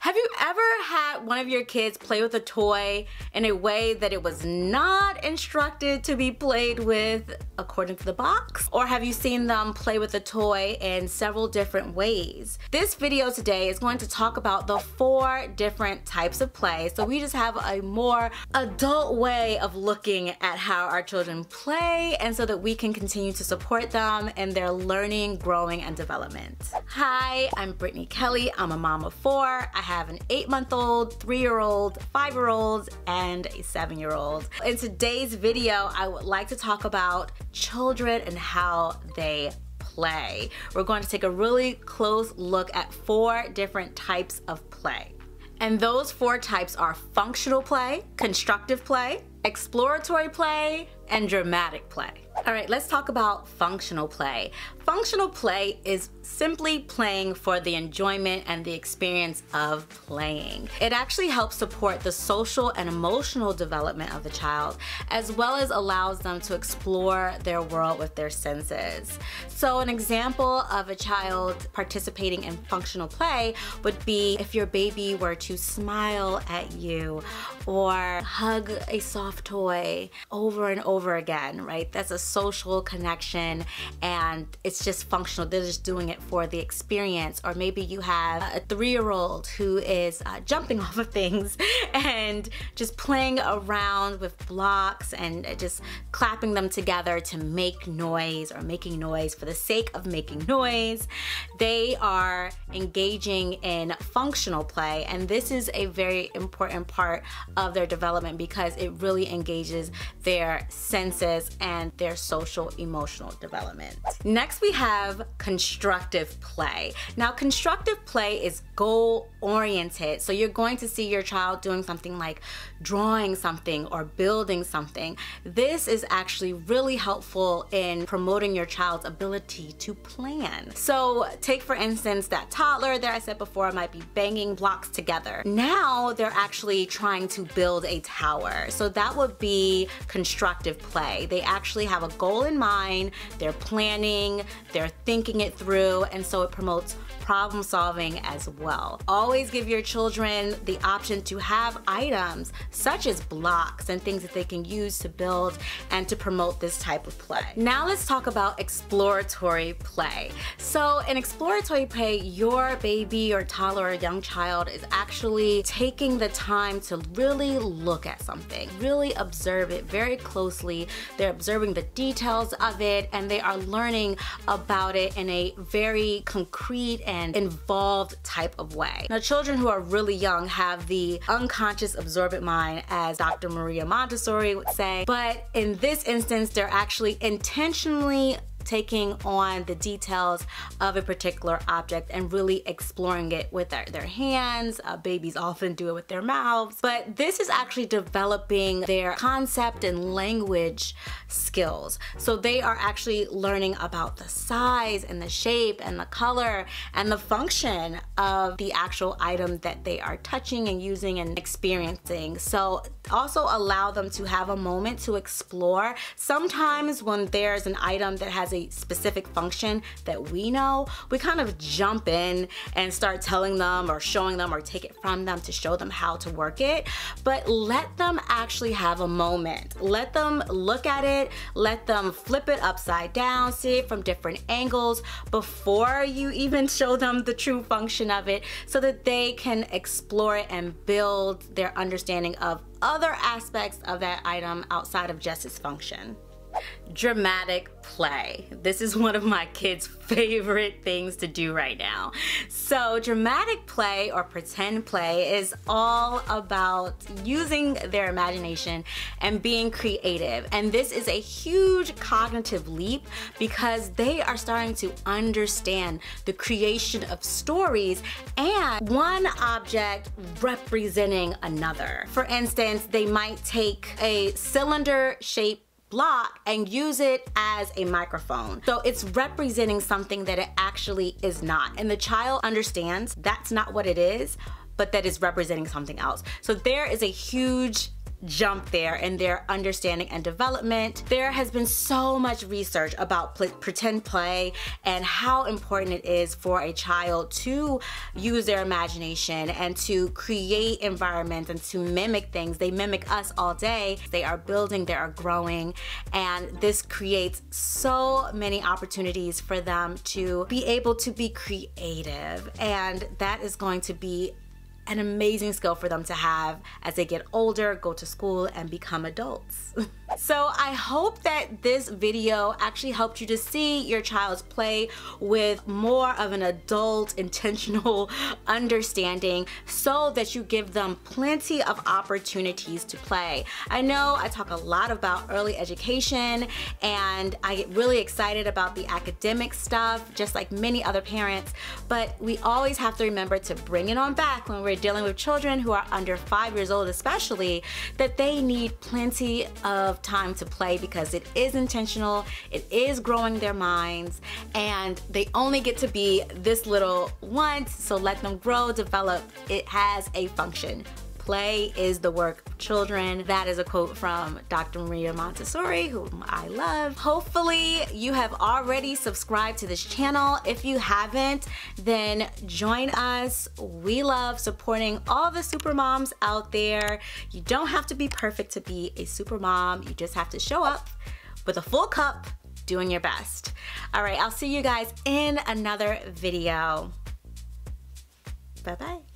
Have you ever had one of your kids play with a toy in a way that it was not instructed to be played with according to the box? Or have you seen them play with a toy in several different ways? This video today is going to talk about the 4 different types of play, so we just have a more adult way of looking at how our children play, and so that we can continue to support them in their learning, growing, and development. Hi, I'm Brittany Kelly. I'm a mom of 4. I have an 8-month-old, 3-year-old, 5-year-old, and a 7-year-old. In today's video, I would like to talk about children and how they play. We're going to take a really close look at 4 different types of play. And those 4 types are functional play, constructive play, exploratory play, and dramatic play. All right, let's talk about functional play. Functional play is simply playing for the enjoyment and the experience of playing. It actually helps support the social and emotional development of the child, as well as allows them to explore their world with their senses. So an example of a child participating in functional play would be if your baby were to smile at you or hug a soft toy over and over again, right? That's a social connection, and it's just functional. They're just doing it for the experience. Or maybe you have a 3-year-old who is jumping off of things and just playing around with blocks and just clapping them together to make noise, or making noise for the sake of making noise. They are engaging in functional play, and this is a very important part of their development because it really engages their senses and their social emotional development. Next, we have constructive play. Now, constructive play is goal oriented, so you're going to see your child doing something like drawing something or building something. This is actually really helpful in promoting your child's ability to plan. So take for instance that toddler that I said before might be banging blocks together. Now they're actually trying to build a tower. So that would be constructive play. They actually have a goal in mind, they're planning, they're thinking it through, and so it promotes problem solving as well. Always give your children the option to have items such as blocks and things that they can use to build and to promote this type of play. Now let's talk about exploratory play. So in exploratory play, your baby or toddler or young child is actually taking the time to really look at something, really observe it very closely. They're observing the details of it, and they are learning about it in a very concrete and involved type of way. Now, children who are really young have the unconscious absorbent mind, as Dr. Maria Montessori would say, but in this instance, they're actually intentionally taking on the details of a particular object and really exploring it with their hands. Babies often do it with their mouths, but this is actually developing their concept and language skills. So they are actually learning about the size and the shape and the color and the function of the actual item that they are touching and using and experiencing. So also allow them to have a moment to explore. Sometimes when there's an item that has a specific function that we know, we kind of jump in and start telling them or showing them or take it from them to show them how to work it. But let them actually have a moment. Let them look at it, let them flip it upside down, see it from different angles before you even show them the true function of it, so that they can explore it and build their understanding of other aspects of that item outside of just its function. Dramatic play. This is one of my kids' favorite things to do right now. So dramatic play or pretend play is all about using their imagination and being creative. And this is a huge cognitive leap because they are starting to understand the creation of stories and one object representing another. For instance, they might take a cylinder-shaped block and use it as a microphone. So it's representing something that it actually is not. And the child understands that's not what it is, but that is representing something else. So there is a huge jump there in their understanding and development. There has been so much research about pretend play and how important it is for a child to use their imagination and to create environments and to mimic things. They mimic us all day. They are building, they are growing, and this creates so many opportunities for them to be able to be creative, and that is going to be an amazing skill for them to have as they get older, go to school, and become adults. So I hope that this video actually helped you to see your child's play with more of an adult, intentional understanding so that you give them plenty of opportunities to play. I know I talk a lot about early education, and I get really excited about the academic stuff, just like many other parents, but we always have to remember to bring it on back when we're dealing with children who are under 5 years old, especially, that they need plenty of time to play because it is intentional, it is growing their minds, and they only get to be this little once, so let them grow, develop. It has a function. Play is the work of children. That is a quote from Dr. Maria Montessori, whom I love. Hopefully you have already subscribed to this channel. If you haven't, then join us. We love supporting all the super moms out there. You don't have to be perfect to be a super mom. You just have to show up with a full cup, doing your best. All right, I'll see you guys in another video. Bye-bye.